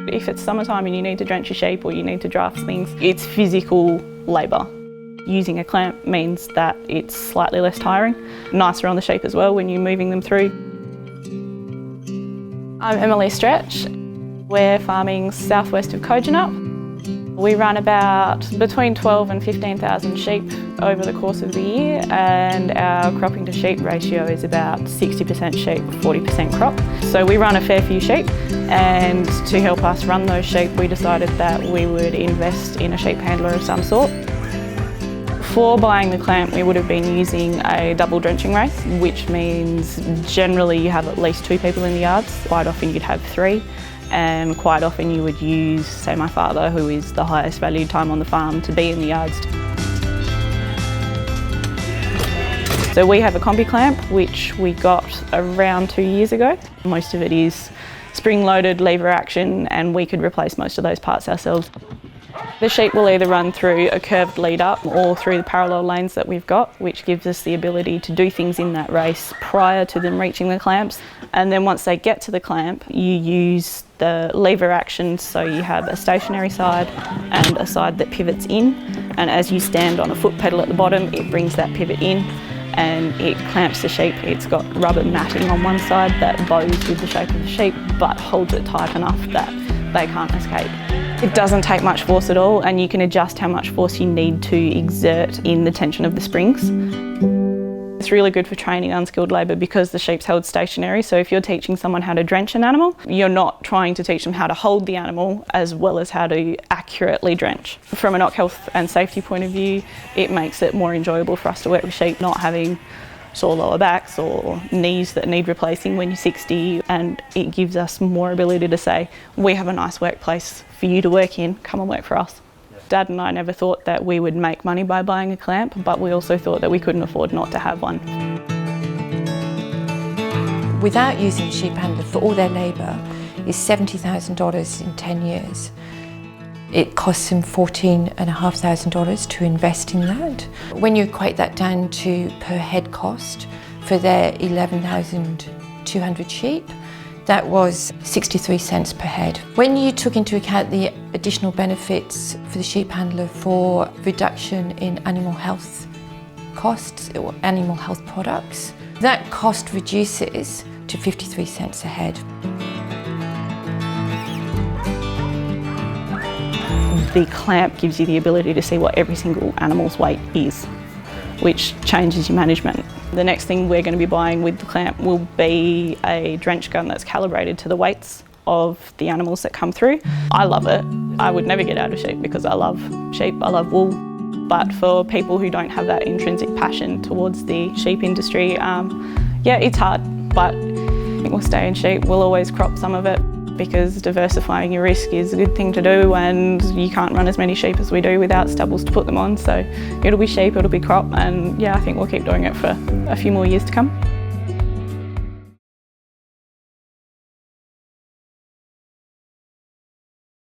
If it's summertime and you need to drench your sheep or you need to draft things, it's physical labour. Using a clamp means that it's slightly less tiring, nicer on the sheep as well when you're moving them through. I'm Emily Stretch. We're farming southwest of Kojonup. We run about between 12 and 15,000 sheep over the course of the year, and our cropping to sheep ratio is about 60% sheep, 40% crop. So we run a fair few sheep, and to help us run those sheep we decided that we would invest in a sheep handler of some sort. Before buying the clamp we would have been using a double drenching race, which means generally you have at least 2 people in the yards. Quite often you'd have 3. And quite often you would use, say, my father, who is the highest valued time on the farm, to be in the yards. So we have a combi clamp, which we got around 2 years ago. Most of it is spring-loaded lever action, and we could replace most of those parts ourselves. The sheep will either run through a curved lead up or through the parallel lanes that we've got, which gives us the ability to do things in that race prior to them reaching the clamps. And then once they get to the clamp, you use the lever action, so you have a stationary side and a side that pivots in. And as you stand on a foot pedal at the bottom, it brings that pivot in and it clamps the sheep. It's got rubber matting on one side that bows with the shape of the sheep, but holds it tight enough that they can't escape. It doesn't take much force at all, and you can adjust how much force you need to exert in the tension of the springs. It's really good for training unskilled labour because the sheep's held stationary, so if you're teaching someone how to drench an animal, you're not trying to teach them how to hold the animal as well as how to accurately drench. From an oc health and safety point of view, it makes it more enjoyable for us to work with sheep, not having sore lower backs or knees that need replacing when you're 60, and it gives us more ability to say, we have a nice workplace for you to work in, come and work for us. Dad and I never thought that we would make money by buying a clamp, but we also thought that we couldn't afford not to have one. Without using a sheep handler for all their labour is $70,000 in 10 years. It costs them $14,500 to invest in that. When you equate that down to per head cost for their 11,200 sheep, that was 63 cents per head. When you took into account the additional benefits for the sheep handler for reduction in animal health costs or animal health products, that cost reduces to 53 cents a head. The clamp gives you the ability to see what every single animal's weight is, which changes your management. The next thing we're going to be buying with the clamp will be a drench gun that's calibrated to the weights of the animals that come through. I love it. I would never get out of sheep because I love sheep, I love wool. But for people who don't have that intrinsic passion towards the sheep industry, yeah, it's hard, but I think we'll stay in sheep. We'll always crop some of it because diversifying your risk is a good thing to do, and you can't run as many sheep as we do without stubbles to put them on. So it'll be sheep, it'll be crop, and yeah, I think we'll keep doing it for a few more years to come.